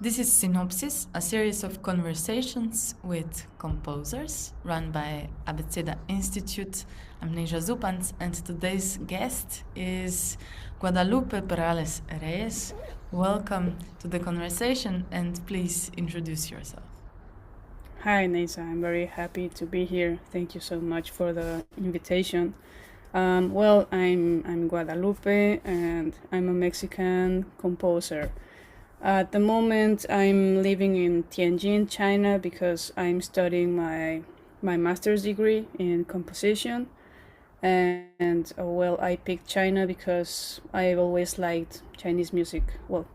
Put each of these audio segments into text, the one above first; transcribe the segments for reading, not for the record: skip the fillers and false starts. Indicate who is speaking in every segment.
Speaker 1: This is Synopsis, a series of conversations with composers run by Abeceda Institute. I'm Neža Zupanc, and today's guest is Guadalupe Perales Reyes. Welcome to the conversation, and please introduce yourself.
Speaker 2: Hi, Neža. I'm very happy to be here. Thank you so much for the invitation. I'm Guadalupe, and I'm a Mexican composer. At the moment, I'm living in Tianjin, China, because I'm studying my master's degree in composition. I picked China because I've always liked Chinese music. Well,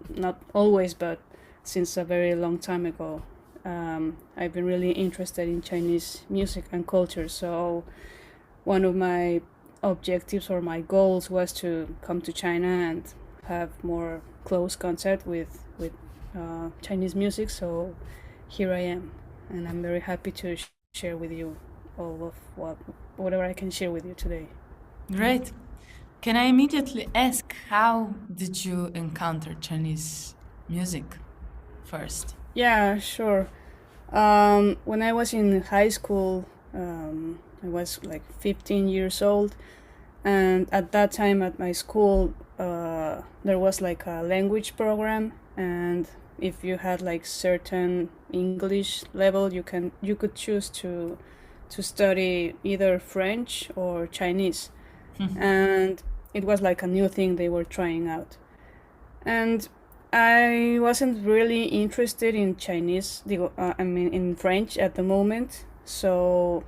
Speaker 2: not always, but since a very long time ago. I've been really interested in Chinese music and culture. So one of my objectives or my goals was to come to China and have more close contact with Chinese music. So here I am, and I'm very happy to share with you all of whatever I can share with you today.
Speaker 1: Great. Can I immediately ask, how did you encounter Chinese music first?
Speaker 2: Yeah, sure. When I was in high school, I was like 15 years old, and at that time at my school, there was like a language program, and if you had like certain English level, you could choose to study either French or Chinese, and it was like a new thing they were trying out, and I wasn't really interested in Chinese, in French at the moment. So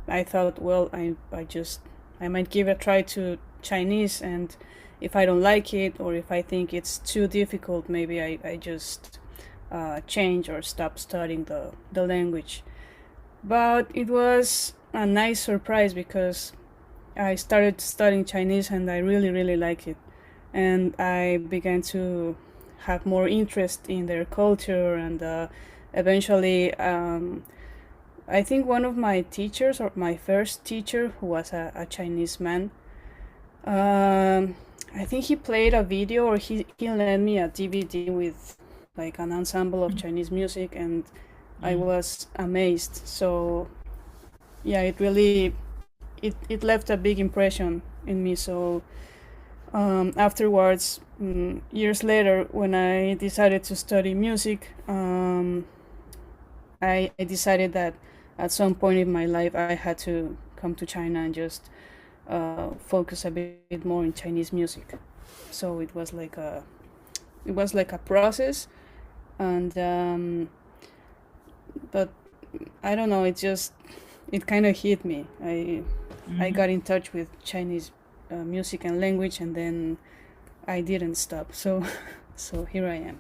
Speaker 2: I thought, well, I might give a try to Chinese, and if I don't like it or if I think it's too difficult, maybe I just change or stop studying the language. But it was a nice surprise because I started studying Chinese and I really, really like it. And I began to have more interest in their culture, and eventually I think one of my teachers, or my first teacher, who was a Chinese man, I think he played a video, or he lent me a DVD with like an ensemble of Chinese music, and I was amazed. So yeah, it really it left a big impression in me. So afterwards, years later, when I decided to study music, I decided that at some point in my life I had to come to China and just focus a bit more in Chinese music. So it was like a process, and but I don't know, it kind of hit me. I got in touch with Chinese music and language, and then I didn't stop. So here I am.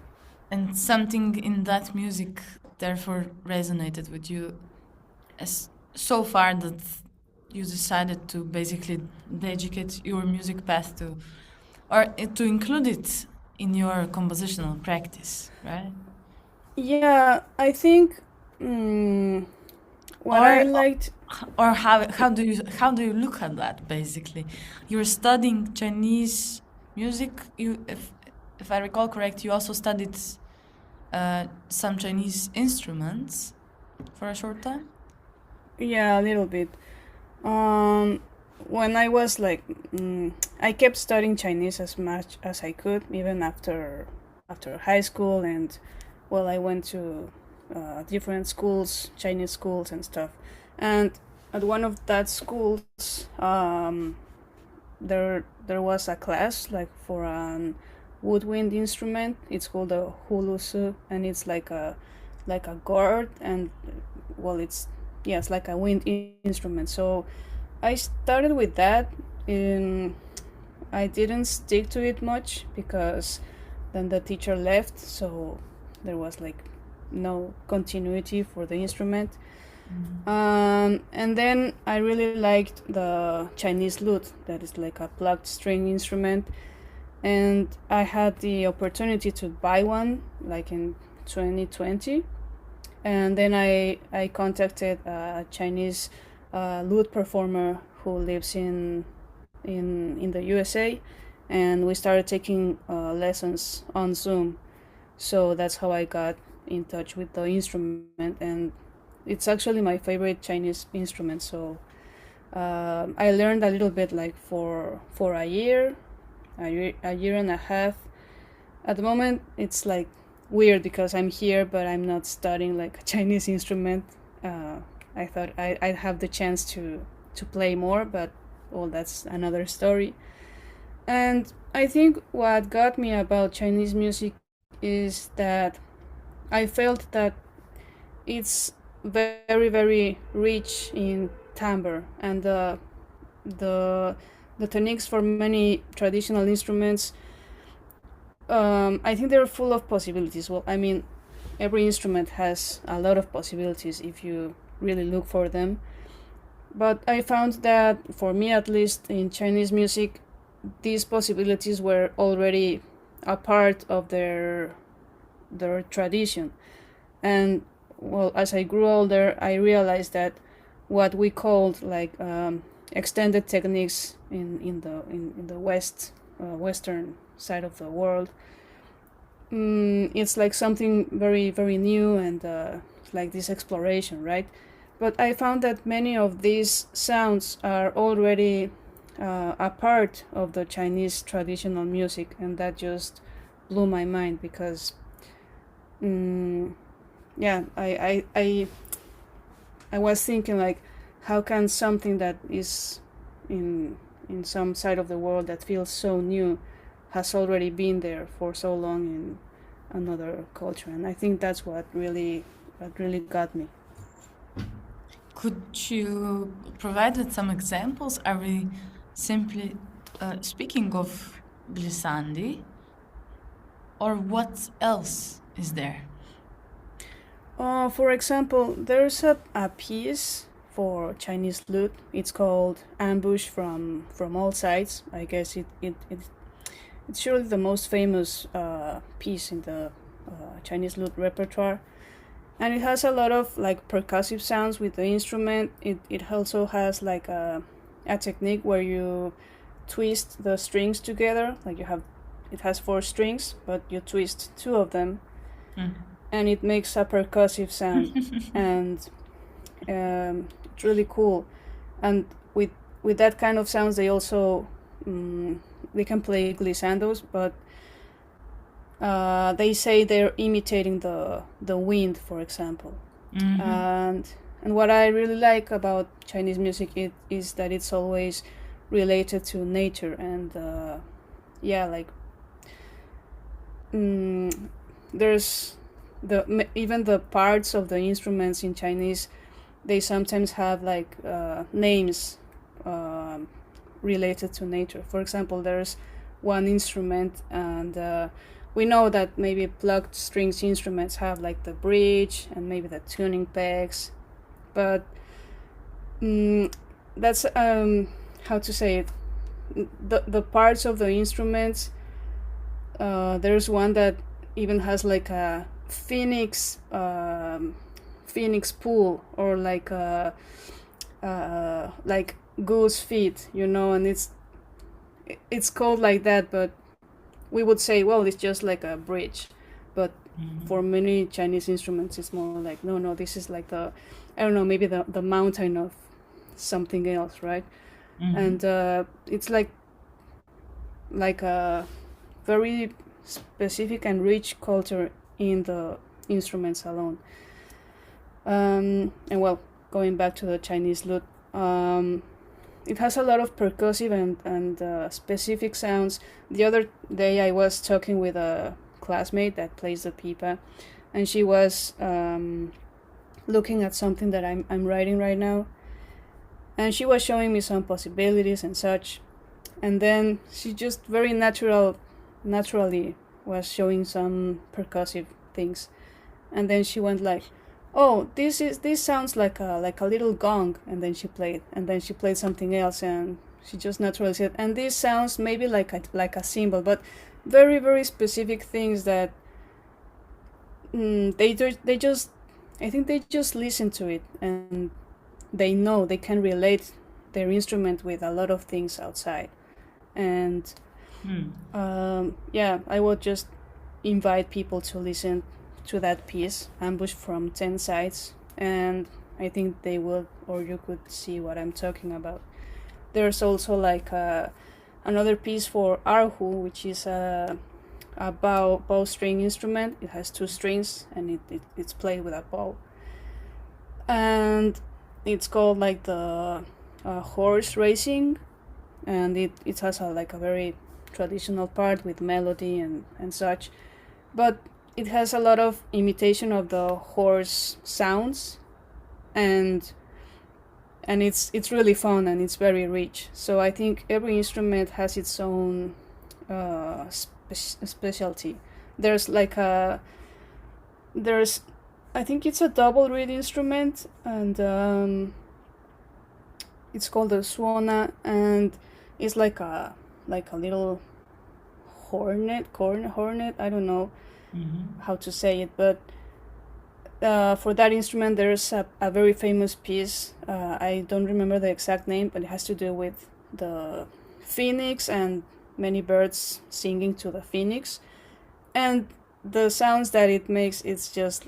Speaker 1: And something in that music therefore resonated with you as so far that you decided to basically dedicate your music path to, or to include it in your compositional practice, right?
Speaker 2: Yeah, I think what I liked.
Speaker 1: Or how do you look at that? Basically, you're studying Chinese music. If I recall correct, you also studied some Chinese instruments for a short time.
Speaker 2: Yeah, a little bit. When I was like, I kept studying Chinese as much as I could, even after high school, and well, I went to different schools, Chinese schools and stuff. And at one of that schools, there was a class like for an woodwind instrument. It's called a hulusu, and it's like a gourd, and well, it's like a wind instrument. So I started with that, and I didn't stick to it much because then the teacher left, so there was like no continuity for the instrument. And then I really liked the Chinese lute, that is like a plucked string instrument, and I had the opportunity to buy one like in 2020, and then I contacted a Chinese lute performer who lives in the USA, and we started taking lessons on Zoom. So that's how I got in touch with the instrument, and it's actually my favorite Chinese instrument. So I learned a little bit like for a year, a year and a half. At the moment, it's like weird because I'm here, but I'm not studying like a Chinese instrument. I thought I'd have the chance to play more, but well, that's another story. And I think what got me about Chinese music is that I felt that it's very, very rich in timbre, and the techniques for many traditional instruments. I think they're full of possibilities. Well, I mean, every instrument has a lot of possibilities if you really look for them. But I found that, for me at least, in Chinese music, these possibilities were already a part of their tradition. And well, as I grew older, I realized that what we called like extended techniques in the western side of the world, it's like something very, very new, and like this exploration, right? But I found that many of these sounds are already a part of the Chinese traditional music, and that just blew my mind because yeah, I was thinking like, how can something that is in some side of the world that feels so new has already been there for so long in another culture? And I think that's what really got me.
Speaker 1: Could you provide with some examples? Are we simply speaking of glissandi, or what else is there?
Speaker 2: For example, there's a piece for Chinese lute. It's called Ambush from All Sides. I guess it's surely the most famous piece in the Chinese lute repertoire. And it has a lot of like percussive sounds with the instrument. It also has like a technique where you twist the strings together. Like it has 4 strings, but you twist 2 of them, and it makes a percussive sound, and it's really cool. And with that kind of sounds, they also they can play glissandos, but they say they're imitating the wind, for example. And what I really like about Chinese music is that it's always related to nature, and yeah, like there's even the parts of the instruments in Chinese, they sometimes have like names related to nature. For example, there's one instrument, and we know that maybe plucked strings instruments have like the bridge and maybe the tuning pegs, but that's how to say it. The parts of the instruments, there's one that even has like a phoenix pool, or like like goose feet, and it's called like that, but we would say, well, it's just like a bridge. But for many Chinese instruments, it's more like, no, this is like I don't know, maybe the mountain of something else, right? And it's like a very specific and rich culture in the instruments alone. And well, going back to the Chinese lute, it has a lot of percussive and specific sounds. The other day I was talking with a classmate that plays the pipa, and she was looking at something that I'm writing right now, and she was showing me some possibilities and such, and then she just very naturally was showing some percussive things, and then she went like, oh, this sounds like a little gong, and then she played something else, and she just naturally said, and this sounds maybe like a cymbal, but very, very specific things that they just, I think they just listen to it, and they know they can relate their instrument with a lot of things outside, and yeah, I would just invite people to listen to that piece, Ambush from 10 Sides, and I think they will, or you could see what I'm talking about. There's also like another piece for arhu, which is a bow string instrument. It has 2 strings and it's played with a bow. And it's called like the horse racing, and it has like a very traditional part with melody and such, but it has a lot of imitation of the horse sounds, and it's really fun and it's very rich. So I think every instrument has its own specialty. There's I think it's a double reed instrument, and it's called a suona, and it's like a little hornet. I don't know how to say it, but for that instrument there's a very famous piece. I don't remember the exact name, but it has to do with the phoenix and many birds singing to the phoenix, and the sounds that it makes, it's just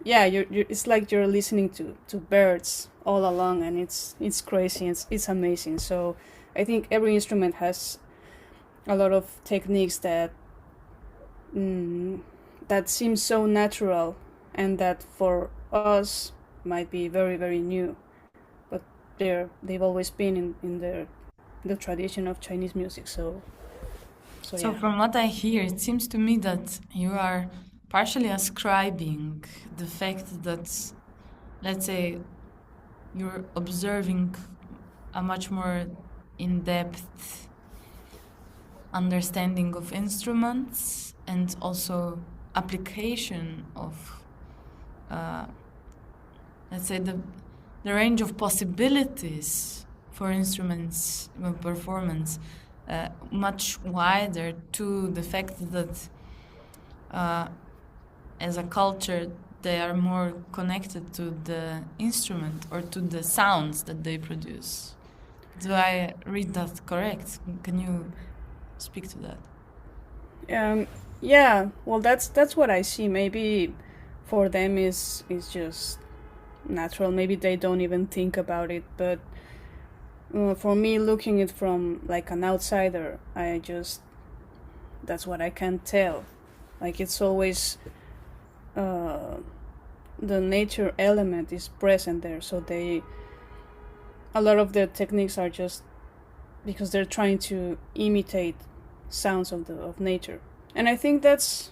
Speaker 2: it's like you're listening to birds all along, and it's crazy. It's amazing. So I think every instrument has a lot of techniques that seem so natural, and that for us might be very, very new, but they've always been in the tradition of Chinese music. So
Speaker 1: from what I hear, it seems to me that you are partially ascribing the fact that, let's say, you're observing a much more in-depth understanding of instruments, and also application of, let's say, the range of possibilities for instruments performance, much wider, to the fact that as a culture they are more connected to the instrument or to the sounds that they produce. Do I read that correct? Can you speak to that?
Speaker 2: Yeah, well, that's what I see. Maybe for them is just natural. Maybe they don't even think about it. But for me, looking it from like an outsider, that's what I can tell. Like, it's always the nature element is present there. So a lot of the techniques are just because they're trying to imitate sounds of nature. And I think that's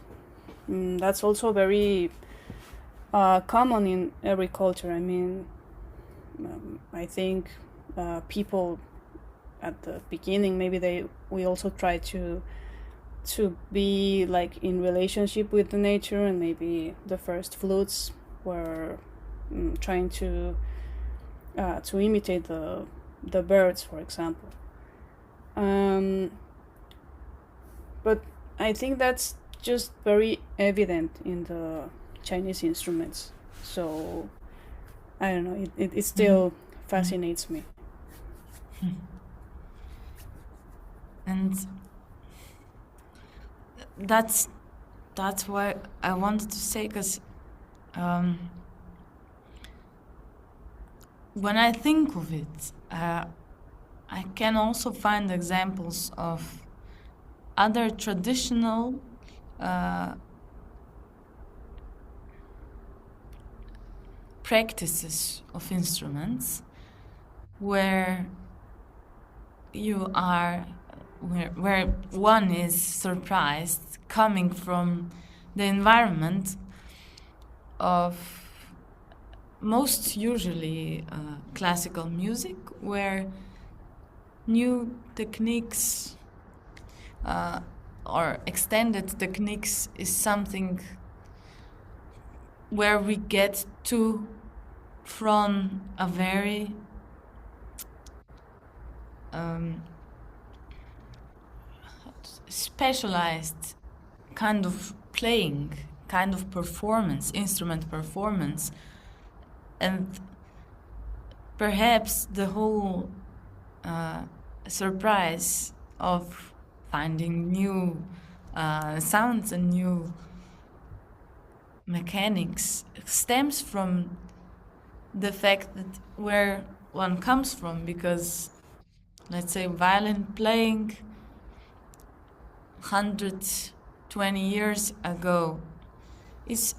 Speaker 2: also very common in every culture. I mean, I think people at the beginning, maybe we also try to be like in relationship with the nature, and maybe the first flutes were trying to imitate the birds, for example. But I think that's just very evident in the Chinese instruments. So I don't know, it still fascinates me.
Speaker 1: And that's why I wanted to say, because when I think of it, I can also find examples of other traditional practices of instruments where where one is surprised, coming from the environment of most usually classical music, where new techniques or extended techniques is something where we get to from a very specialized kind of playing, kind of performance, instrument performance, and perhaps the whole surprise of finding new sounds and new mechanics stems from the fact that where one comes from, because let's say violin playing 120 years ago is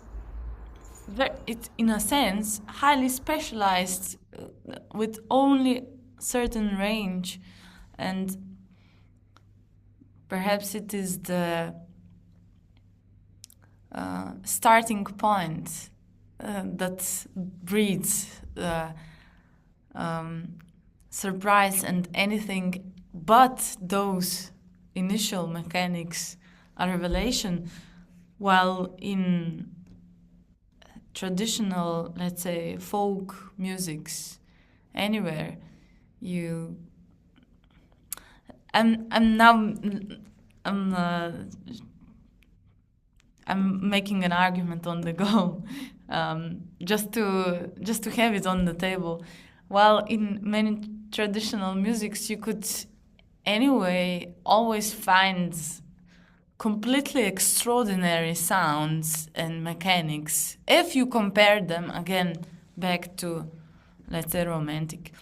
Speaker 1: it's in a sense highly specialized with only certain range, and perhaps it is the starting point that breeds surprise, and anything but those initial mechanics are revelation, while in traditional, let's say, folk musics anywhere, I'm making an argument on the go, just to have it on the table. While in many traditional musics, you could anyway always find completely extraordinary sounds and mechanics if you compare them again back to, let's say, romantic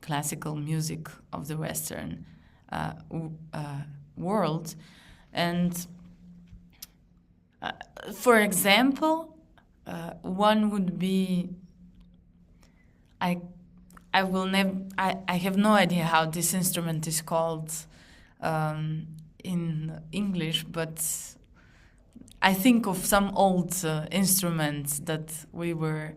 Speaker 1: classical music of the Western world. And for example, one would be, I have no idea how this instrument is called in English, but I think of some old instruments that we were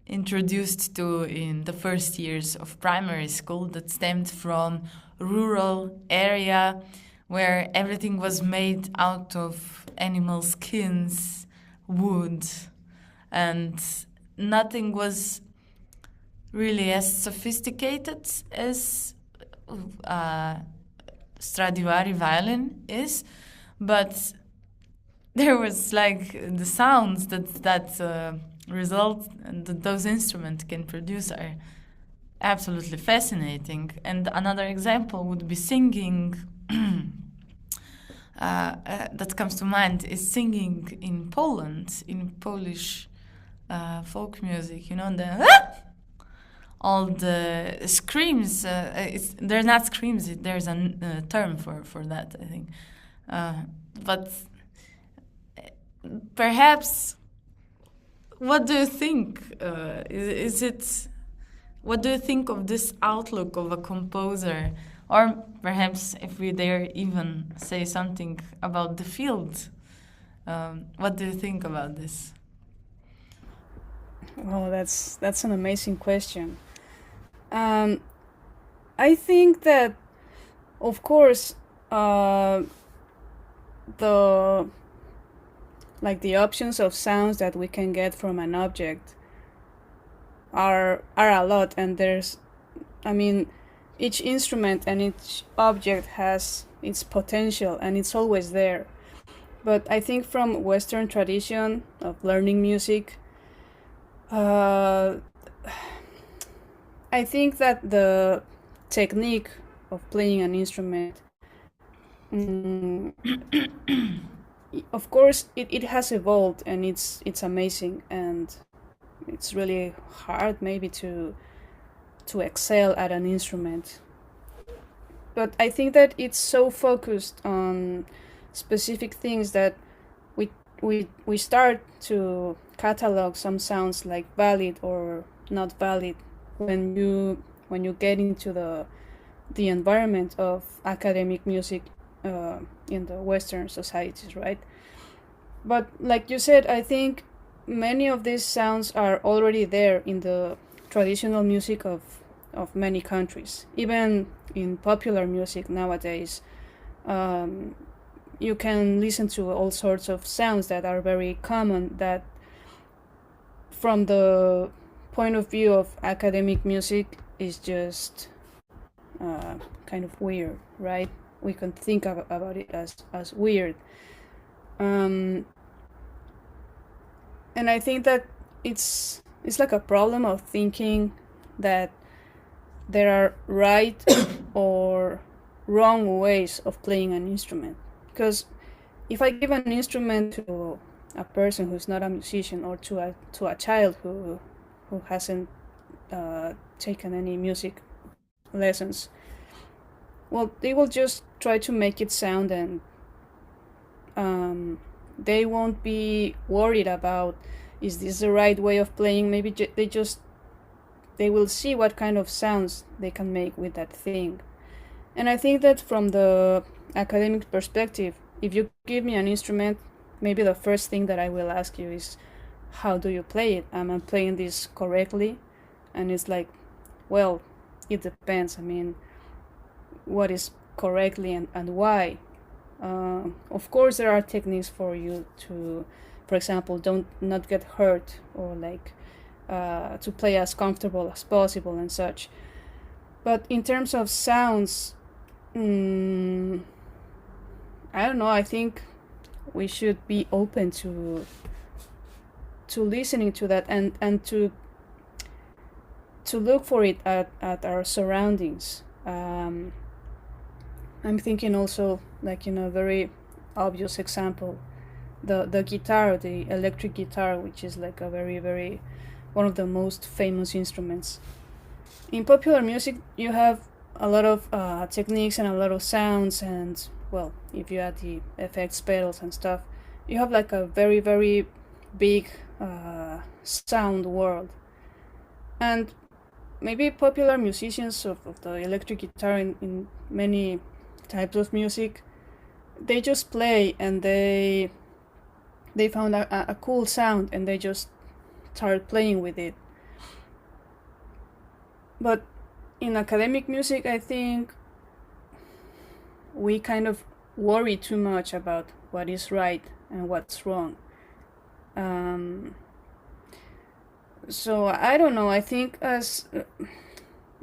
Speaker 1: introduced to in the first years of primary school that stemmed from rural area where everything was made out of animal skins, wood, and nothing was really as sophisticated as Stradivari violin is, but there was like the sounds that result and that those instruments can produce are absolutely fascinating. And another example would be singing. That comes to mind is singing in Poland, in Polish folk music. You know, all the screams. They're not screams. There's a term for that, I think. But perhaps, what do you think? Is it? What do you think of this outlook of a composer? Or perhaps, if we dare even say something about the field, what do you think about this?
Speaker 2: Oh, that's an amazing question. I think that, of course, the options of sounds that we can get from an object are a lot, and each instrument and each object has its potential, and it's always there. But I think from Western tradition of learning music, I think that the technique of playing an instrument, of course, it has evolved, and it's amazing, and it's really hard maybe to excel at an instrument. But I think that it's so focused on specific things that we start to catalog some sounds like valid or not valid when you get into the environment of academic music in the Western societies, right? But like you said, I think many of these sounds are already there in the traditional music of many countries. Even in popular music nowadays, you can listen to all sorts of sounds that are very common, that from the point of view of academic music is just kind of weird, right? We can think about it as weird. And I think that it's like a problem of thinking that there are right or wrong ways of playing an instrument. because if I give an instrument to a person who's not a musician, or to a child who hasn't taken any music lessons, well, they will just try to make it sound, and they won't be worried about, is this the right way of playing? Maybe they will see what kind of sounds they can make with that thing. And I think that from the academic perspective, if you give me an instrument, maybe the first thing that I will ask you is, how do you play it? Am I playing this correctly? And it's like, well, it depends. I mean, what is correctly and why? Of course, there are techniques for you to, for example, not get hurt, or like to play as comfortable as possible and such. But in terms of sounds, I don't know. I think we should be open to listening to that, and to look for it at our surroundings. I'm thinking also, like, in a very obvious example, the guitar, the electric guitar, which is like a very, very, one of the most famous instruments. In popular music, you have a lot of techniques and a lot of sounds, and, well, if you add the effects, pedals and stuff, you have like a very, very big sound world. And maybe popular musicians of the electric guitar in many types of music, they just play, and they found a cool sound, and they just started playing with it. But in academic music, I think we kind of worry too much about what is right and what's wrong. So I don't know. I think as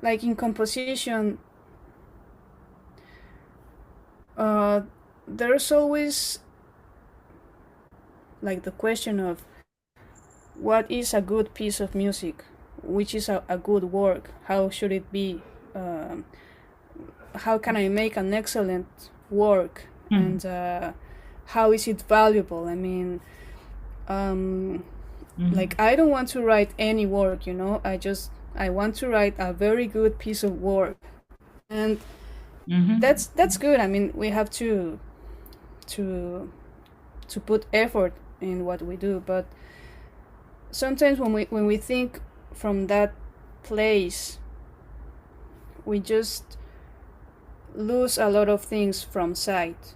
Speaker 2: like in composition, there's always like the question of what is a good piece of music, which is a good work, how should it be, how can I make an excellent work, and how is it valuable? I mean, like, I don't want to write any work, you know. I want to write a very good piece of work, and that's good. I mean, we have to put effort in what we do, but sometimes when we think from that place, we just lose a lot of things from sight.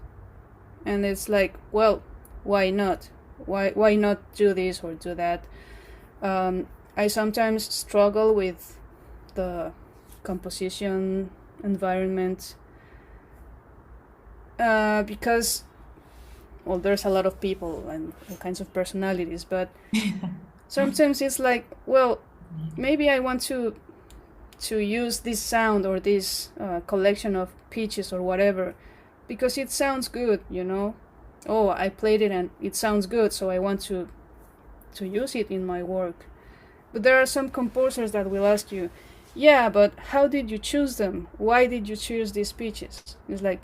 Speaker 2: And it's like, well, why not? Why not do this or do that? I sometimes struggle with the composition environment because, well, there's a lot of people and all kinds of personalities, but sometimes it's like, well, maybe I want to use this sound or this collection of pitches or whatever because it sounds good, you know. Oh, I played it and it sounds good, so I want to use it in my work. But there are some composers that will ask you, yeah, but how did you choose them? Why did you choose these pitches? It's like,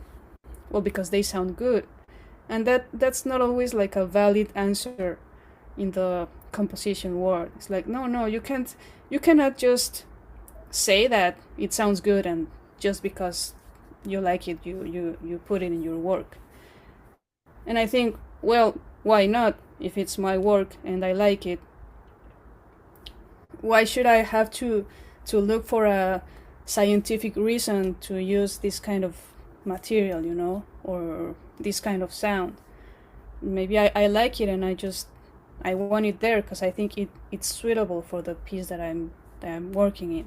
Speaker 2: well, because they sound good. And that's not always like a valid answer in the composition world. It's like, no, you cannot just say that it sounds good and just because you like it, you put it in your work. And I think, well, why not? If it's my work and I like it, why should I have to look for a scientific reason to use this kind of material, you know, or this kind of sound? Maybe I like it and I want it there because I think it's suitable for the piece that I'm working in.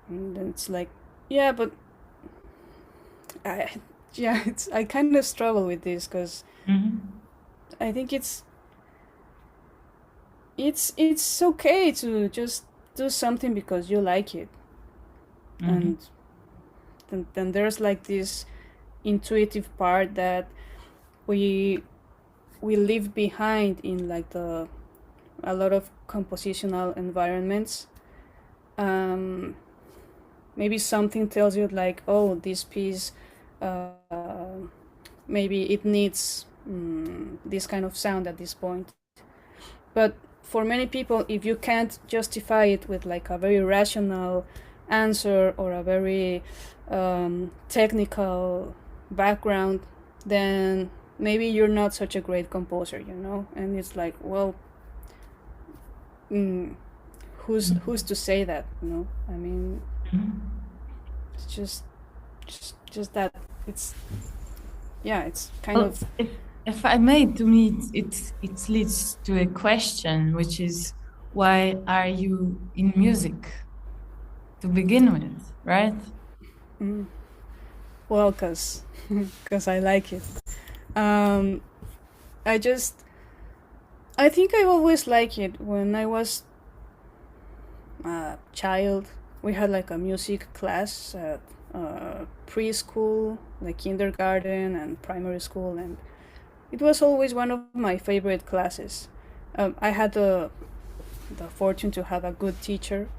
Speaker 2: And then it's like, yeah, but I kind of struggle with this because I think it's okay to just do something because you like it. And then there's like this intuitive part that we leave behind in like a lot of compositional environments. Maybe something tells you like, oh, this piece maybe it needs this kind of sound at this point. But for many people, if you can't justify it with like a very rational answer or a very technical background, then maybe you're not such a great composer, you know? And it's like, well, who's to say that, you know? I mean, it's just that it's kind of.
Speaker 1: If I may, to me, it leads to a question, which is, why are you in music to begin with, right?
Speaker 2: Well, because I like it. I think I always liked it. When I was a child, we had like a music class at preschool, like kindergarten and primary school, and it was always one of my favorite classes. I had the fortune to have a good teacher,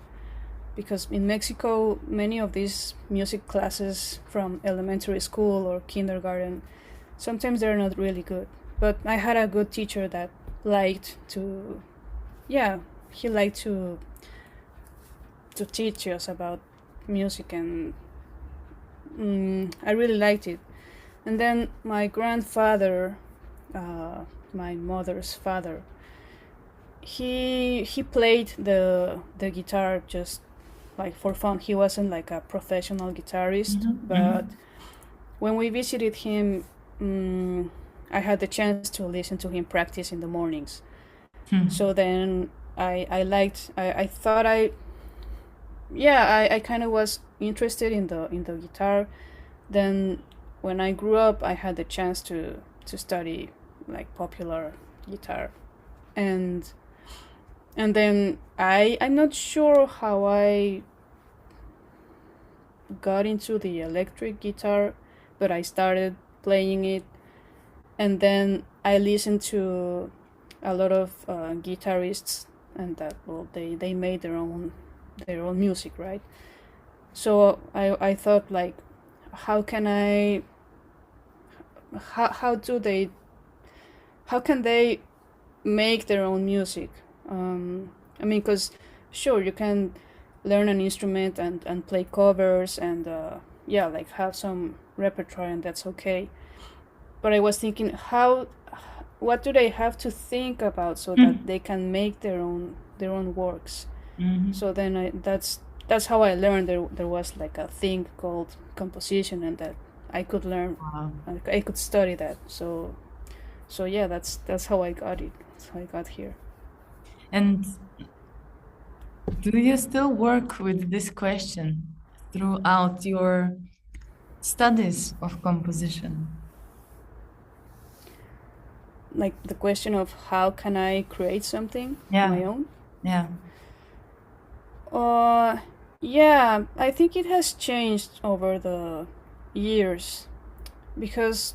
Speaker 2: because in Mexico, many of these music classes from elementary school or kindergarten, sometimes they're not really good. But I had a good teacher that liked to teach us about music, and I really liked it. And then my grandfather, my mother's father, he played the guitar just like for fun. He wasn't like a professional guitarist, but when we visited him, I had the chance to listen to him practice in the mornings. So then I kind of was interested in the guitar. Then when I grew up, I had the chance to study like popular guitar, and then I'm not sure how I got into the electric guitar, but I started playing it, and then I listened to a lot of guitarists, and that, well, they made their own music, right? So I thought, like, how can they make their own music? I mean, because sure, you can learn an instrument and play covers and like have some repertoire, and that's okay. But I was thinking, what do they have to think about so that they can make their own works? So then that's how I learned there was like a thing called composition, and that I could learn.
Speaker 1: Wow.
Speaker 2: I could study that. So yeah, that's how I got it. That's how I got here.
Speaker 1: And do you still work with this question throughout your studies of composition?
Speaker 2: Like the question of how can I create something
Speaker 1: Yeah.
Speaker 2: on my own?
Speaker 1: Yeah.
Speaker 2: Yeah, I think it has changed over the years, because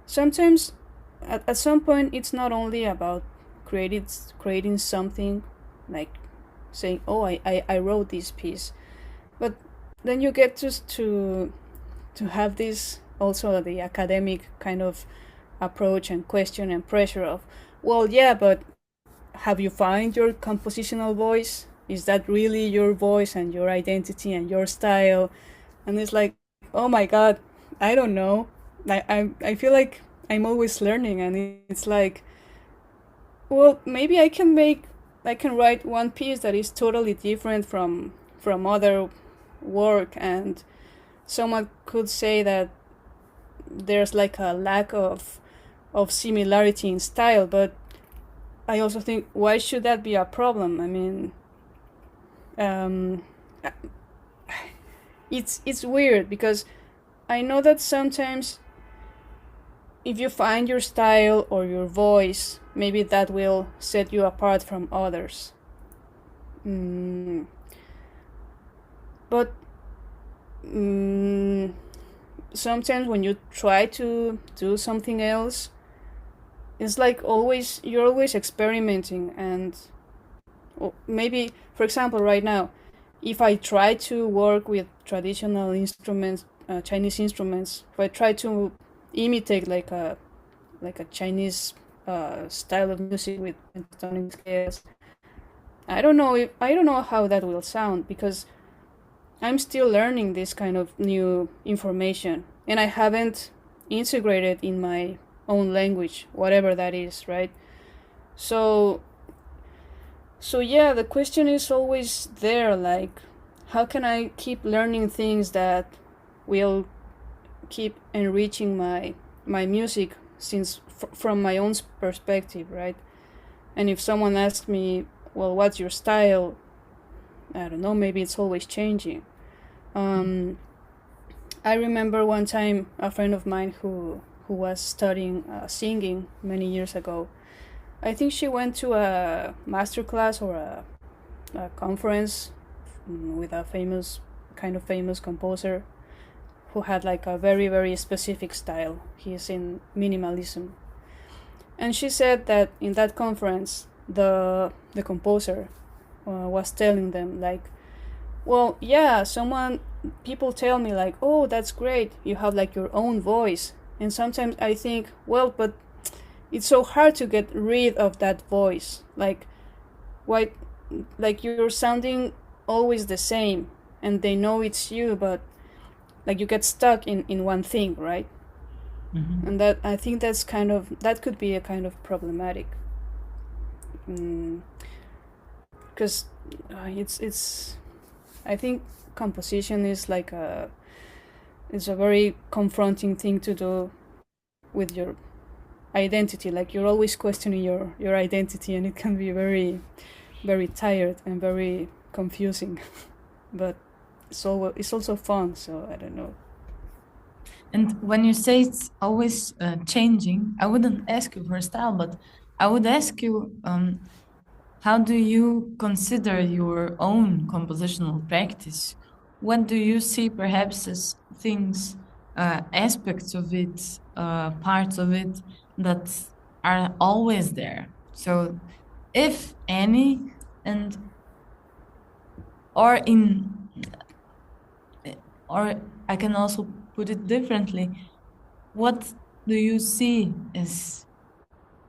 Speaker 2: sometimes at some point it's not only about creating something, like saying, oh, I wrote this piece, but then you get to have this also the academic kind of approach and question and pressure of, well, yeah, but have you found your compositional voice? Is that really your voice and your identity and your style? And it's like, oh my God, I don't know. I feel like I'm always learning, and it's like, well, maybe I can write one piece that is totally different from other work, and someone could say that there's like a lack of similarity in style, but I also think, why should that be a problem? I mean, it's weird, because I know that sometimes if you find your style or your voice, maybe that will set you apart from others. But sometimes when you try to do something else, it's like you're always experimenting, and maybe, for example, right now, if I try to work with traditional instruments, Chinese instruments, if I try to imitate like a Chinese style of music with pentatonic scales. I don't know how that will sound, because I'm still learning this kind of new information, and I haven't integrated in my own language, whatever that is, right? So yeah, the question is always there, like, how can I keep learning things that will keep enriching my music, since from my own perspective, right? And if someone asks me, well, what's your style? I don't know, maybe it's always changing. I remember one time a friend of mine who was studying singing many years ago. I think she went to a master class or a conference with a famous composer who had like a very, very specific style. He's in minimalism. And she said that in that conference, the composer was telling them, like, well, yeah, people tell me, like, oh, that's great, you have like your own voice. And sometimes I think, well, but it's so hard to get rid of that voice. Like, why, like, you're sounding always the same, and they know it's you, but like you get stuck in one thing, right? Mm-hmm. And that, I think that could be a kind of problematic, because it's I think composition is like it's a very confronting thing to do with your identity. Like, you're always questioning your identity, and it can be very, very tired and very confusing. But it's also fun, so I don't know.
Speaker 1: And when you say it's always changing, I wouldn't ask you for style, but I would ask you, how do you consider your own compositional practice? What do you see perhaps as things, aspects of it, parts of it that are always there? So, if any, or I can also put it differently. What do you see as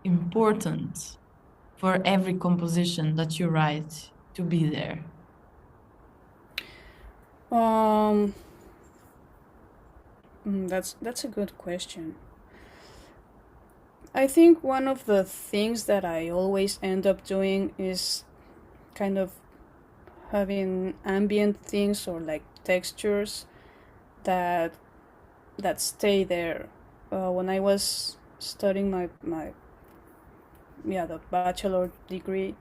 Speaker 1: important for every composition that you write to be there?
Speaker 2: That's a good question. I think one of the things that I always end up doing is kind of having ambient things or like textures that stay there. When I was studying the bachelor degree,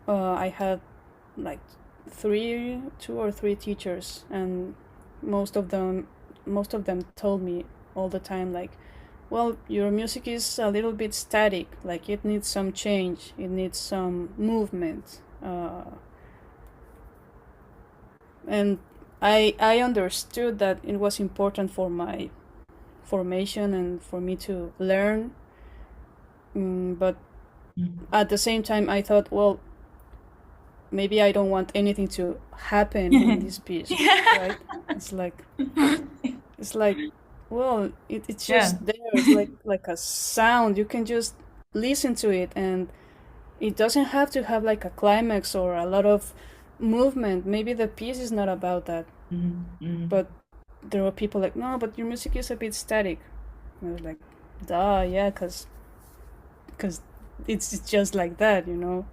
Speaker 2: I had like two or three teachers, and most of them told me all the time, like, well, your music is a little bit static, like it needs some change, it needs some movement. And I understood that it was important for my formation and for me to learn. But at the same time, I thought, well, maybe I don't want anything to happen in this piece, right? It's like, well, it's just there. It's like a sound. You can just listen to it, and it doesn't have to have like a climax or a lot of movement. Maybe the piece is not about that. But there were people like, no, but your music is a bit static. And I was like, duh, yeah, because it's just like that, you know.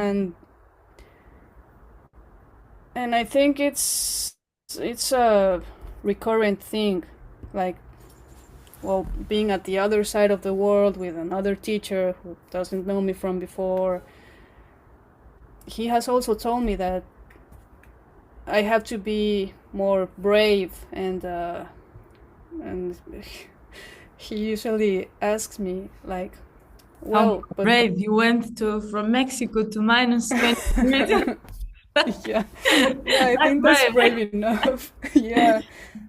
Speaker 2: And I think it's a recurrent thing, like, well, being at the other side of the world with another teacher who doesn't know me from before. He has also told me that I have to be more brave, and he usually asks me, like, well,
Speaker 1: how brave you went from Mexico to minus 20 degrees.
Speaker 2: yeah, I think that's brave enough. Yeah.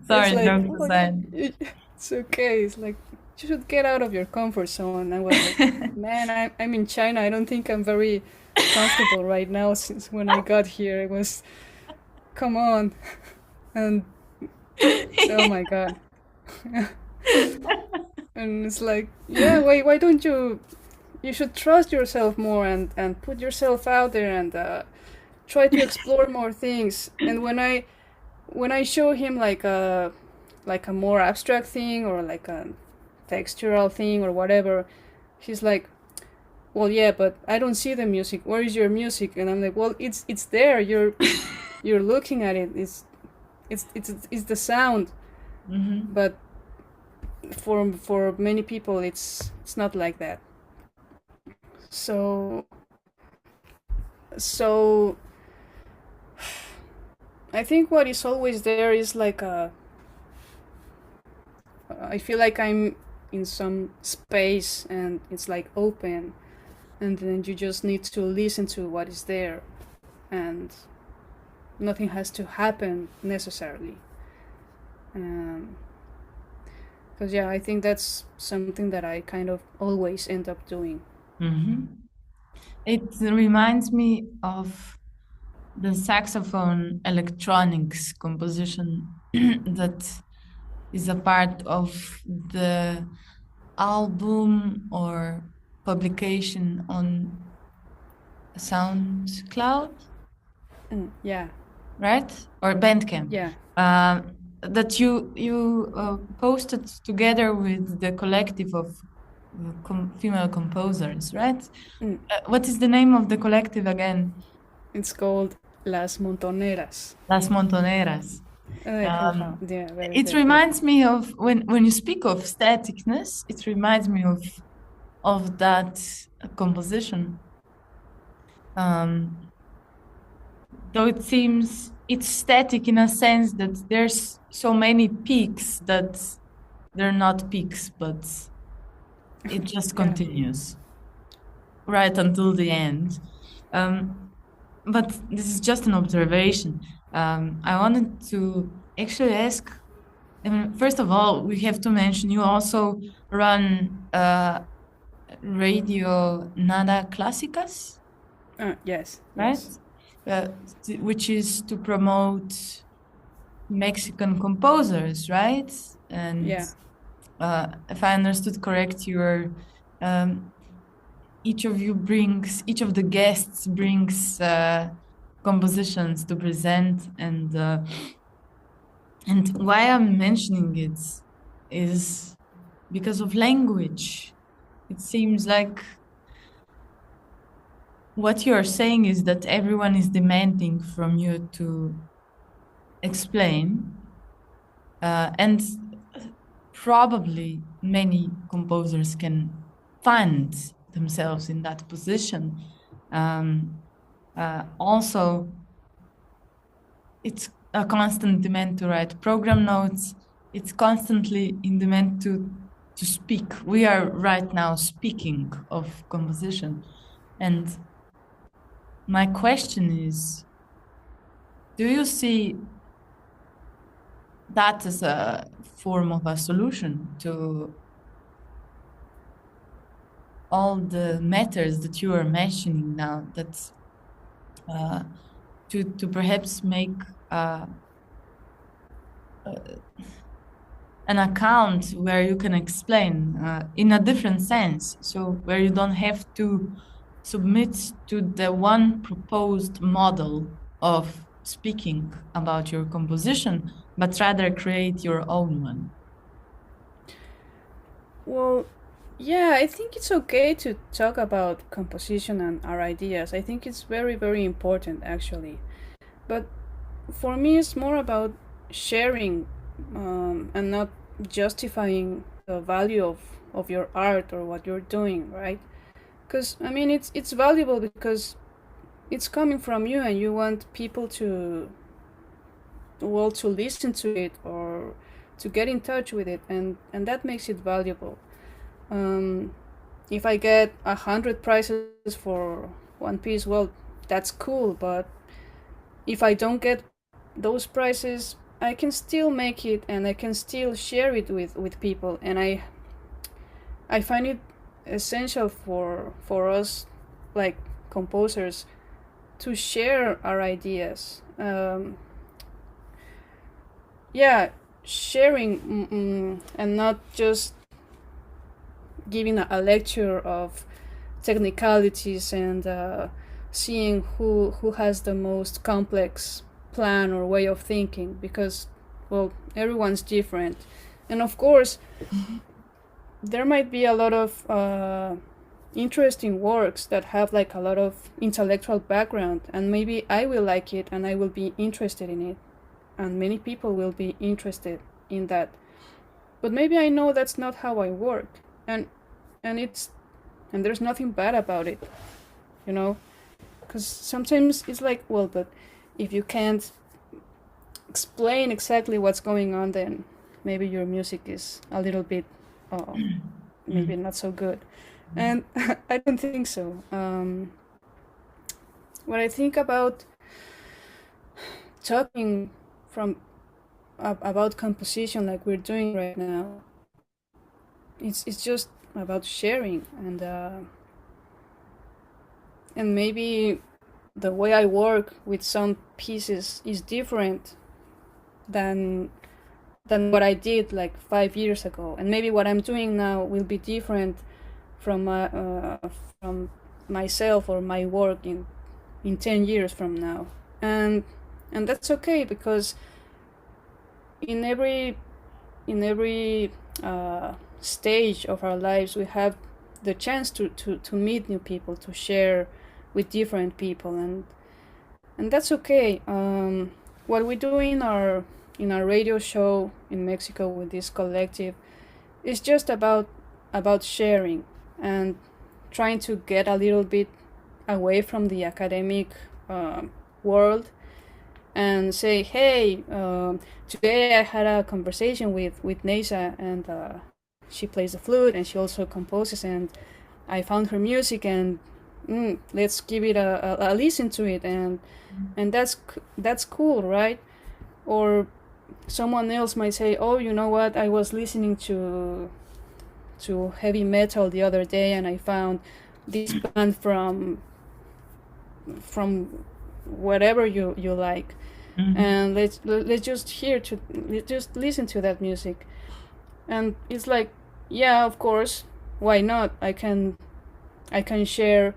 Speaker 1: Sorry,
Speaker 2: like,
Speaker 1: joke aside.
Speaker 2: It's okay. It's like, you should get out of your comfort zone. I was like, man, I'm in China. I don't think I'm very comfortable right now. Since when I got here, it was, come on, and oh my god. And it's like, yeah, why don't you should trust yourself more and put yourself out there and try to explore more things. And when I show him like a more abstract thing or like a textural thing or whatever, he's like, well, yeah, but I don't see the music. Where is your music? And I'm like, well, it's there. You're looking at it. It's the sound.
Speaker 1: Mm-hmm.
Speaker 2: But for many people, it's not like that. So I think what is always there is like I feel like I'm in some space and it's like open, and then you just need to listen to what is there, and nothing has to happen necessarily. Because yeah, I think that's something that I kind of always end up doing.
Speaker 1: Mm-hmm. It reminds me of the saxophone electronics composition that is a part of the album or publication on SoundCloud,
Speaker 2: Yeah,
Speaker 1: right? Or Bandcamp.
Speaker 2: yeah,
Speaker 1: That you posted together with the collective of female composers, right? What is the name of the collective again?
Speaker 2: it's called Las Montoneras.
Speaker 1: Las Montoneras.
Speaker 2: Yeah,
Speaker 1: It reminds me of when you speak of staticness, it reminds me of that composition. Though it seems it's static in a sense that there's so many peaks that they're not peaks, but it just continues right until the end. But this is just an observation. I wanted to actually ask, first of all, we have to mention you also run radio Nada Clásicas,
Speaker 2: yes,
Speaker 1: right?
Speaker 2: yes.
Speaker 1: Which is to promote Mexican composers, right? And
Speaker 2: Yeah.
Speaker 1: If I understood correct, each of the guests brings compositions to present, and why I'm mentioning it is because of language. It seems like what you're saying is that everyone is demanding from you to explain, and probably many composers can find themselves in that position. Also, it's a constant demand to write program notes. It's constantly in demand to speak. We are right now speaking of composition. And my question is, do you see that as a form of a solution to all the matters that you are mentioning now, that to perhaps make an account where you can explain in a different sense, so where you don't have to submit to the one proposed model of speaking about your composition, but rather create your own one?
Speaker 2: Well, yeah, I think it's okay to talk about composition and our ideas. I think it's very, very important, actually. But for me, it's more about sharing and not justifying the value of your art or what you're doing, right? Because, I mean, it's valuable because it's coming from you and you want people to listen to it or to get in touch with it, and that makes it valuable. If I get 100 prizes for one piece, well, that's cool, but if I don't get those prizes, I can still make it and I can still share it with people, and I find it essential for us, like composers, to share our ideas. Yeah, sharing, and not just giving a lecture of technicalities and seeing who has the most complex plan or way of thinking, because, well, everyone's different. And of course, there might be a lot of interesting works that have like a lot of intellectual background, and maybe I will like it and I will be interested in it, and many people will be interested in that. But maybe I know that's not how I work, and there's nothing bad about it, you know, because sometimes it's like, well, but if you can't explain exactly what's going on, then maybe your music is a little bit maybe not so good. And I don't think so. When I think about talking about composition like we're doing right now, it's just about sharing, and maybe the way I work with some pieces is different than what I did like 5 years ago, and maybe what I'm doing now will be different from myself or my work in 10 years from now, and that's okay, because in every stage of our lives we have the chance to meet new people, to share with different people, and that's okay. What we do in our radio show in Mexico with this collective is just about sharing and trying to get a little bit away from the academic world and say, hey, today I had a conversation with Neža, and she plays the flute and she also composes, and I found her music, and let's give it a listen to it, and that's cool, right? Or someone else might say, oh, you know what, I was listening to heavy metal the other day, and I found this band from whatever you like, and let's just listen to that music. And it's like, yeah, of course, why not? I can share,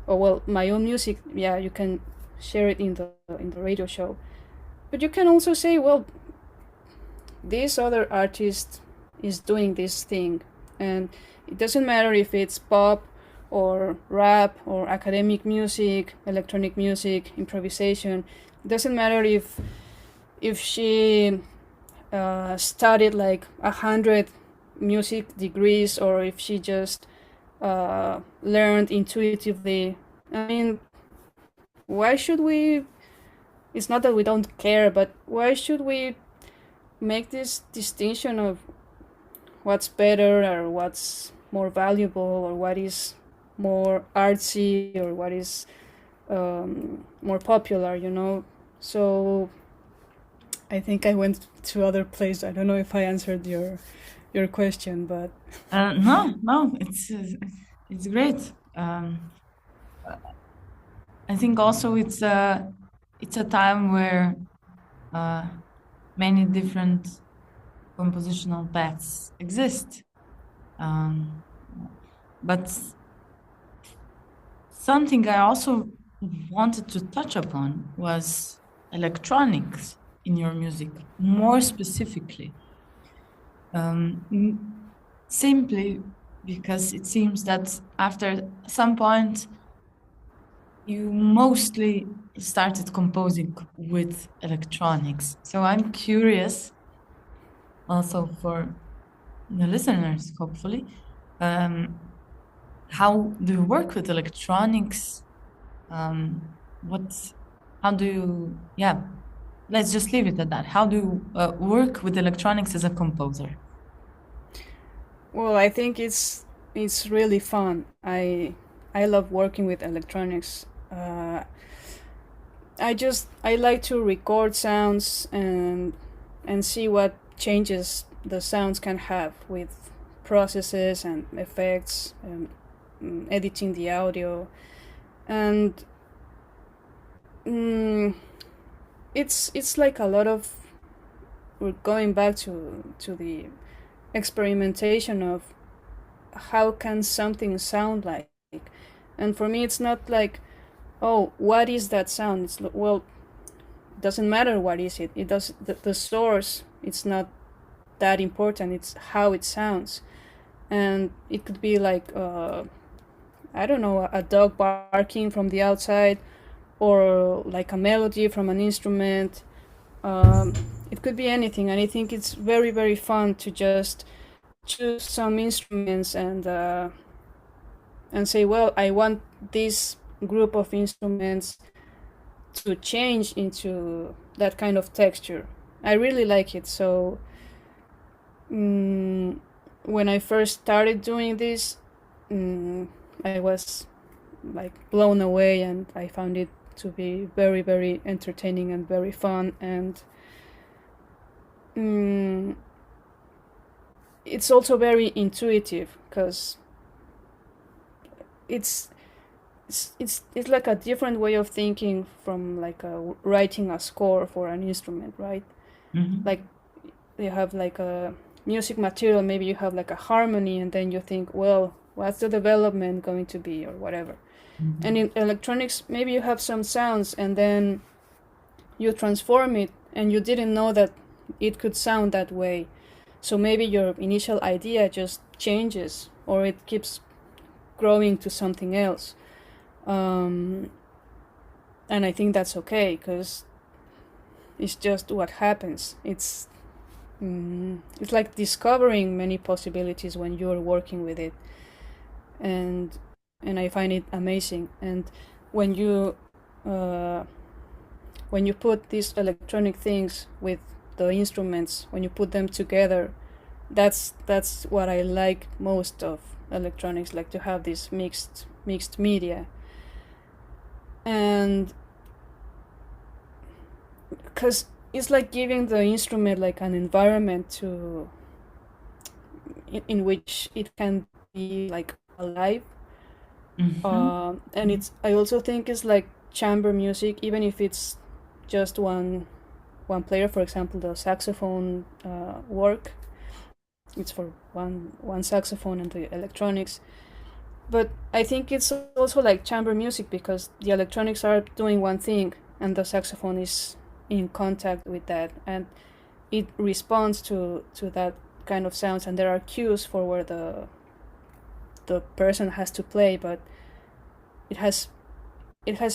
Speaker 2: or well, my own music. Yeah, you can share it in the radio show, but you can also say, well, this other artist is doing this thing, and it doesn't matter if it's pop or rap or academic music, electronic music, improvisation. It doesn't matter if she studied like 100 music degrees, or if she just learned intuitively. I mean, why should we? It's not that we don't care, but why should we make this distinction of what's better or what's more valuable, or what is more artsy, or what is more popular, you know? So I think I went to other place. I don't know if I answered your question, but
Speaker 1: no, it's great. I think also it's a time where many different compositional paths exist, but something I also wanted to touch upon was electronics in your music, more specifically. Simply because it seems that after some point you mostly started composing with electronics. So I'm curious, also for the listeners, hopefully, how do you work with electronics? How do you, let's just leave it at that. How do you work with electronics as a composer?
Speaker 2: Well, I think it's really fun. I love working with electronics. I like to record sounds and see what changes the sounds can have with processes and effects, and editing the audio, and it's like a lot of we're going back to the experimentation of how can something sound like. And for me, it's not like, oh, what is that sound? It's, well, doesn't matter what is it. It does the source. It's not that important. It's how it sounds, and it could be like I don't know, a dog barking from the outside, or like a melody from an instrument. It could be anything, and I think it's very, very fun to just choose some instruments and say, well, I want this group of instruments to change into that kind of texture. I really like it. So when I first started doing this, I was like blown away, and I found it to be very, very entertaining and very fun. And it's also very intuitive, because it's like a different way of thinking from like writing a score for an instrument, right?
Speaker 1: Mm-hmm.
Speaker 2: Like you have like a music material, maybe you have like a harmony, and then you think, well, what's the development going to be, or whatever.
Speaker 1: Mm-hmm.
Speaker 2: And in electronics, maybe you have some sounds, and then you transform it, and you didn't know that it could sound that way. So maybe your initial idea just changes, or it keeps growing to something else. And I think that's okay, because it's just what happens. It's like discovering many possibilities when you're working with it, and I find it amazing. And when you put these electronic things with the instruments, when you put them together, that's what I like most of electronics, like to have this mixed media. And because it's like giving the instrument like an environment to in which it can be like alive.
Speaker 1: Mm-hmm.
Speaker 2: And I also think it's like chamber music, even if it's just one player. For example, the saxophone work, it's for one saxophone and the electronics. But I think it's also like chamber music, because the electronics are doing one thing and the saxophone is in contact with that, and it responds to that kind of sounds, and there are cues for where the person has to play, but it has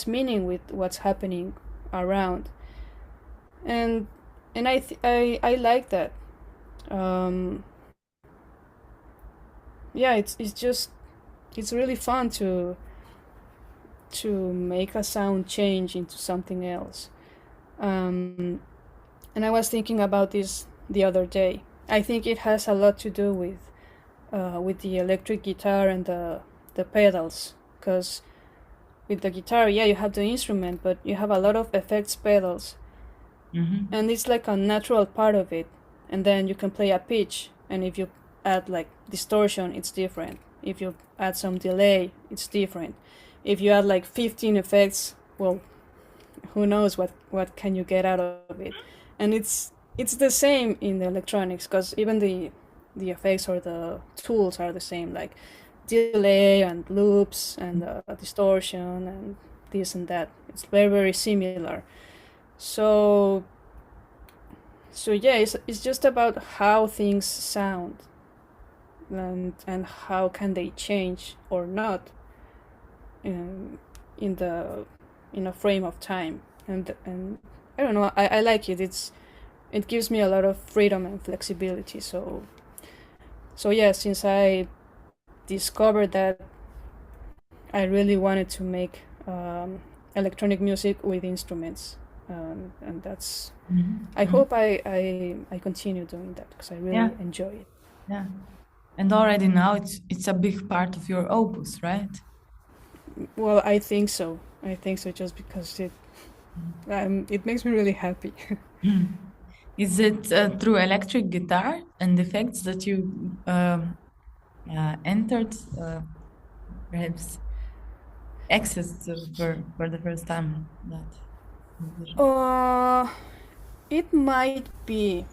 Speaker 2: meaning with what's happening around. And I like that. Yeah, it's really fun to make a sound change into something else. And I was thinking about this the other day. I think it has a lot to do with the electric guitar and the pedals, because with the guitar, yeah, you have the instrument, but you have a lot of effects pedals.
Speaker 1: Mm-hmm.
Speaker 2: And it's like a natural part of it. And then you can play a pitch, and if you add like distortion, it's different. If you add some delay, it's different. If you add like 15 effects, well, who knows what can you get out of it. And it's the same in the electronics, because even the effects or the tools are the same, like delay and loops and distortion and this and that. It's very, very similar. So yeah, it's just about how things sound, and how can they change or not in a frame of time. And I don't know, I like it. It gives me a lot of freedom and flexibility. So yeah, since I discovered that, I really wanted to make electronic music with instruments, and that's I hope I continue doing that, because I really enjoy it.
Speaker 1: Yeah, and already now it's a big part of your opus, right?
Speaker 2: Well, I think so, just because it makes me really happy.
Speaker 1: Is it through electric guitar and effects that you entered, perhaps accessed for the first time that?
Speaker 2: It might be.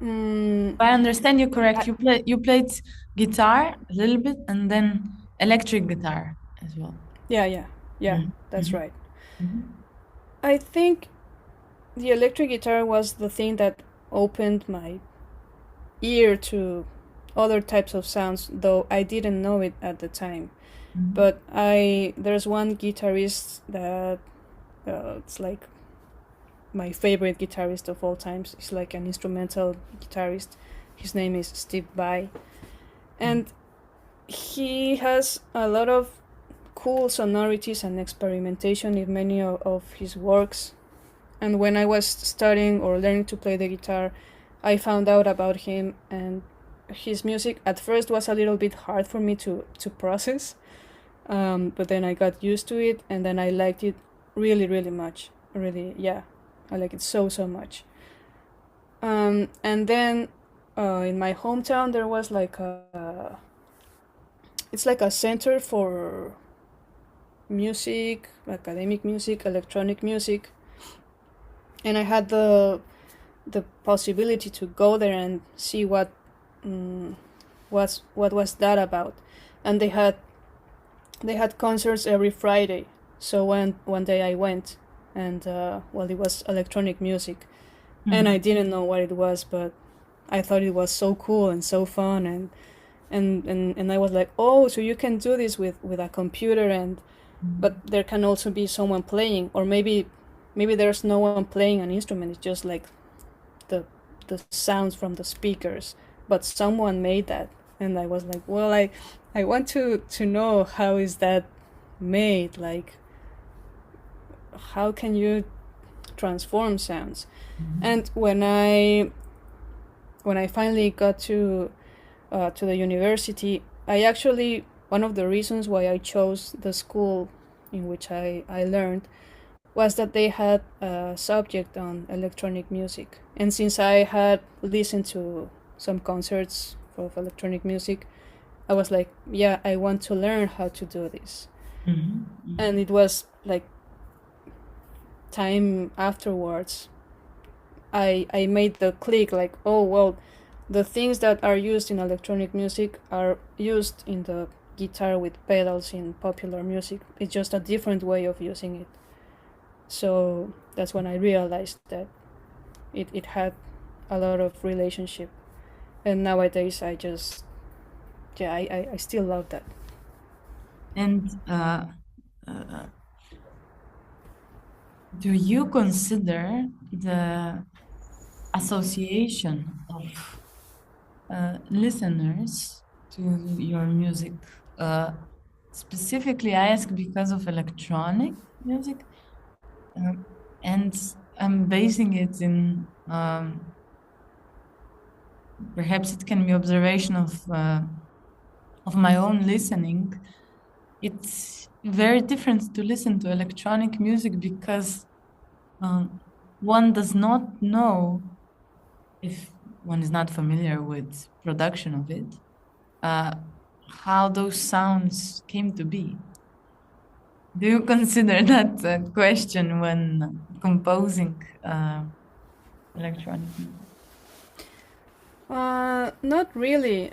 Speaker 2: Mm,
Speaker 1: If I understand you correct, you played guitar a little bit and then electric guitar as well.
Speaker 2: yeah,
Speaker 1: Mm.
Speaker 2: that's
Speaker 1: Mhm.
Speaker 2: right.
Speaker 1: Mhm.
Speaker 2: I think the electric guitar was the thing that opened my ear to other types of sounds, though I didn't know it at the time.
Speaker 1: Mhm.
Speaker 2: But there's one guitarist that it's like my favorite guitarist of all times. He's like an instrumental guitarist. His name is Steve Vai, and he has a lot of cool sonorities and experimentation in many of his works. And when I was studying or learning to play the guitar, I found out about him, and his music at first was a little bit hard for me to process. But then I got used to it, and then I liked it really, really much. Really, yeah, I like it so much. And then in my hometown, there was like it's like a center for music, academic music, electronic music, and I had the possibility to go there and see what was that about. And they had concerts every Friday. So one day I went, and well, it was electronic music, and I didn't know what it was, but I thought it was so cool and so fun, and I was like, oh, so you can do this with a computer, and but there can also be someone playing, or maybe there's no one playing an instrument. It's just like the sounds from the speakers, but someone made that, and I was like, well, I want to know how is that made, like how can you transform sounds. And when I finally got to the university, I actually, one of the reasons why I chose the school in which I learned was that they had a subject on electronic music. And since I had listened to some concerts of electronic music, I was like, yeah, I want to learn how to do this. And it was like time afterwards, I made the click, like, oh, well, the things that are used in electronic music are used in the guitar with pedals in popular music. It's just a different way of using it. So that's when I realized that it had a lot of relationship. And nowadays I just, yeah, I still love that.
Speaker 1: And do you consider the association of listeners to your music? Specifically, I ask because of electronic music, and I'm basing it in perhaps it can be observation of my own listening. It's very different to listen to electronic music because one does not know, if one is not familiar with production of it, how those sounds came to be. Do you consider that a question when composing electronic music?
Speaker 2: Not really.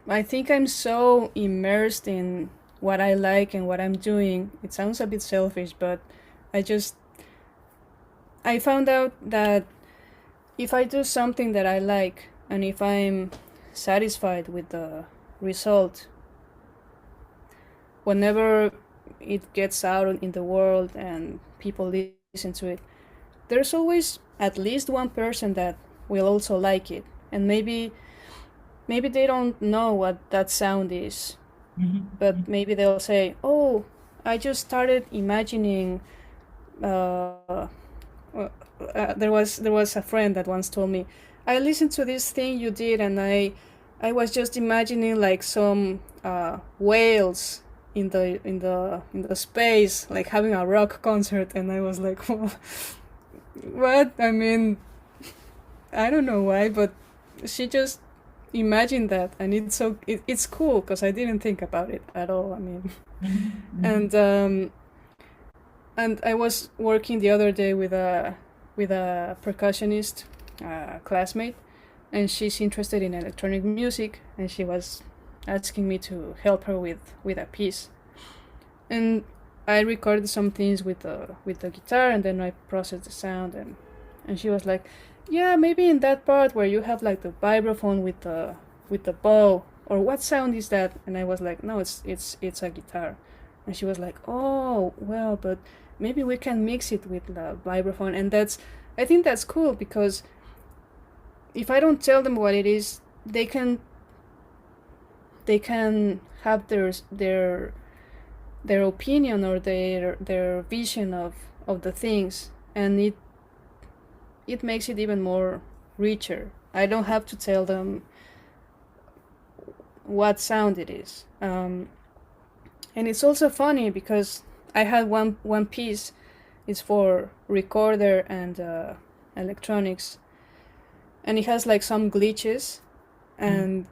Speaker 2: I think I'm so immersed in what I like and what I'm doing. It sounds a bit selfish, but I found out that if I do something that I like, and if I'm satisfied with the result, whenever it gets out in the world and people listen to it, there's always at least one person that will also like it. And maybe they don't know what that sound is, but maybe they'll say, oh, I just started imagining there was a friend that once told me, I listened to this thing you did, and I was just imagining like some whales in the space, like having a rock concert. And I was like, well, what? I mean, I don't know why, but she just imagined that, and it's cool because I didn't think about it at all. I mean, and I was working the other day with a percussionist classmate, and she's interested in electronic music, and she was asking me to help her with a piece. And I recorded some things with the guitar, and then I processed the sound, and she was like, yeah, maybe in that part where you have like the vibraphone with the bow, or what sound is that? And I was like, no, it's a guitar. And she was like, oh well, but maybe we can mix it with the vibraphone. And I think that's cool, because if I don't tell them what it is, they can have their opinion or their vision of the things, and it makes it even more richer. I don't have to tell them what sound it is. And it's also funny because I had one piece. It's for recorder and electronics, and it has like some glitches, and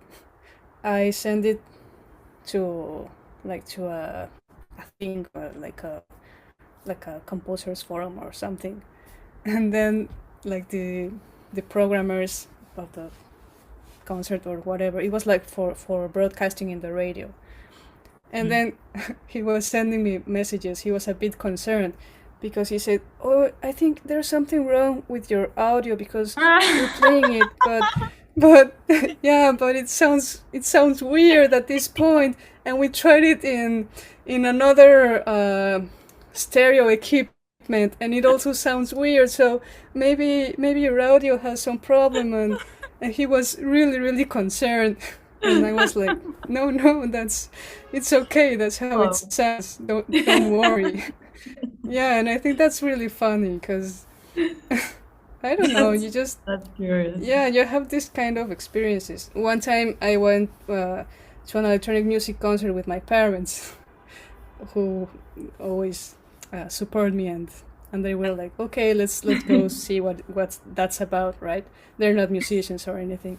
Speaker 2: I send it to a thing, like a composers forum or something, and then like the programmers of the concert or whatever, it was like for broadcasting in the radio, and then he was sending me messages. He was a bit concerned because he said, oh, I think there's something wrong with your audio because you're playing it, but yeah, but it sounds weird at this point, and we tried it in another stereo equipment, and it also sounds weird, so maybe your audio has some problem. And he was really, really concerned, and I was like, no, it's okay, that's how it sounds, don't worry. Yeah, and I think that's really funny because I don't know, you just,
Speaker 1: That's curious.
Speaker 2: yeah, you have this kind of experiences. One time I went to an electronic music concert with my parents, who always support me, and they were like, okay, let's go see what that's about, right? They're not musicians or anything.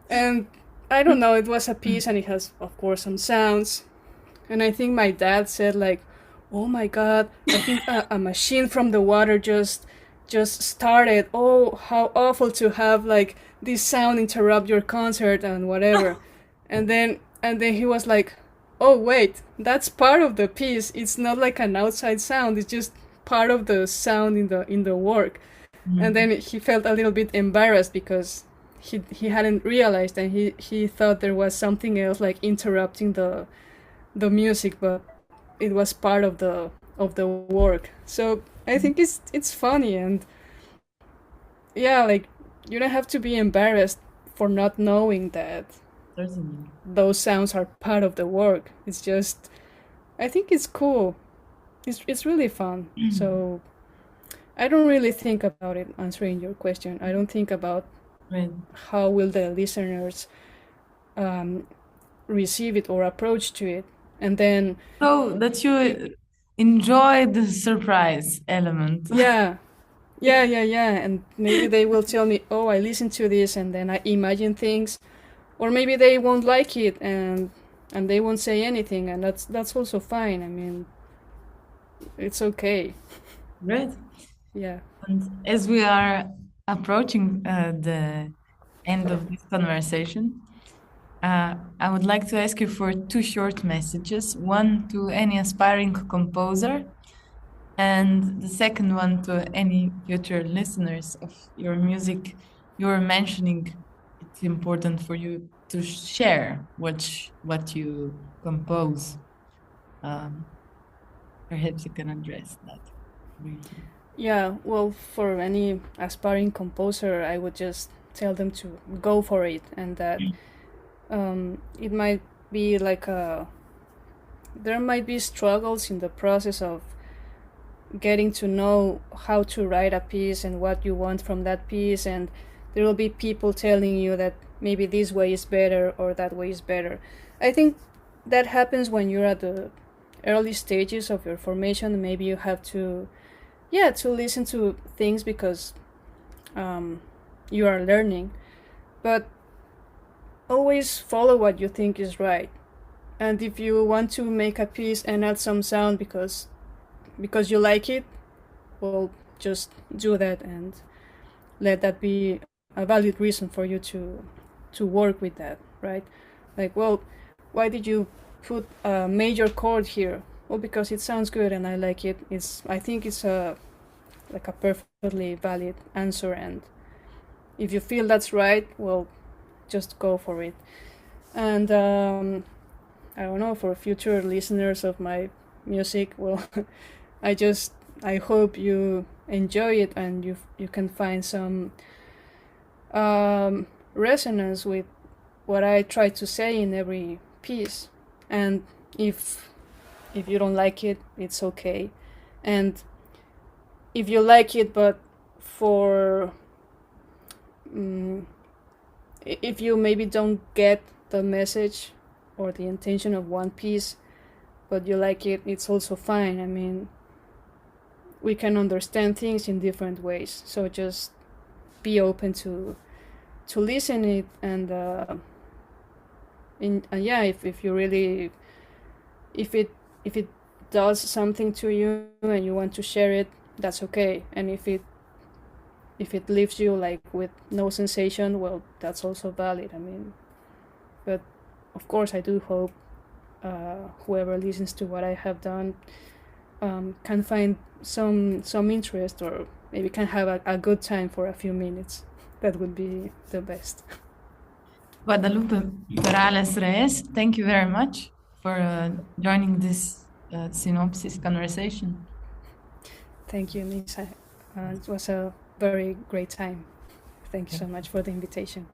Speaker 2: And I don't know, it was a piece, and it has, of course, some sounds. And I think my dad said like, oh my God, I think a machine from the water just started. Oh, how awful to have like this sound interrupt your concert and whatever. and then he was like, oh wait, that's part of the piece. It's not like an outside sound. It's just part of the sound in the work. And then he felt a little bit embarrassed because he hadn't realized, and he thought there was something else like interrupting the music, but it was part of the work. So I think it's funny, and yeah, like you don't have to be embarrassed for not knowing that
Speaker 1: Certainly.
Speaker 2: those sounds are part of the work. It's just, I think it's cool. It's really fun. So I don't really think about it, answering your question. I don't think about
Speaker 1: Right.
Speaker 2: how will the listeners receive it or approach to it. And then,
Speaker 1: So that you enjoy the surprise element.
Speaker 2: yeah, and maybe they will tell me, oh, I listened to this, and then I imagine things, or maybe they won't like it, and they won't say anything, and that's also fine. I mean, it's okay.
Speaker 1: Great.
Speaker 2: Yeah.
Speaker 1: And as we are approaching the end of this conversation, I would like to ask you for two short messages. One to any aspiring composer, and the second one to any future listeners of your music. You were mentioning it's important for you to share what you compose. Perhaps you can address that briefly.
Speaker 2: Yeah, well, for any aspiring composer, I would just tell them to go for it, and that it might be like there might be struggles in the process of getting to know how to write a piece and what you want from that piece, and there will be people telling you that maybe this way is better or that way is better. I think that happens when you're at the early stages of your formation. Maybe you have to listen to things because you are learning, but always follow what you think is right. And if you want to make a piece and add some sound because you like it, well, just do that and let that be a valid reason for you to work with that, right? Like, well, why did you put a major chord here? Well, because it sounds good and I like it. I think it's a perfectly valid answer, and if you feel that's right, well, just go for it. And I don't know, for future listeners of my music, well, I hope you enjoy it and you can find some resonance with what I try to say in every piece. And if you don't like it, it's okay. And if you like it, but if you maybe don't get the message or the intention of one piece, but you like it, it's also fine. I mean, we can understand things in different ways, so just be open to listen it, and if you really, if it does something to you and you want to share it, that's okay. And if it leaves you like with no sensation, well, that's also valid. I mean, but of course I do hope whoever listens to what I have done can find some interest, or maybe can have a good time for a few minutes. That would be the best.
Speaker 1: Guadalupe Perales Reyes, thank you very much for joining this synopsis conversation.
Speaker 2: Thank you, Neža. It was a very great time. Thank you so much for the invitation.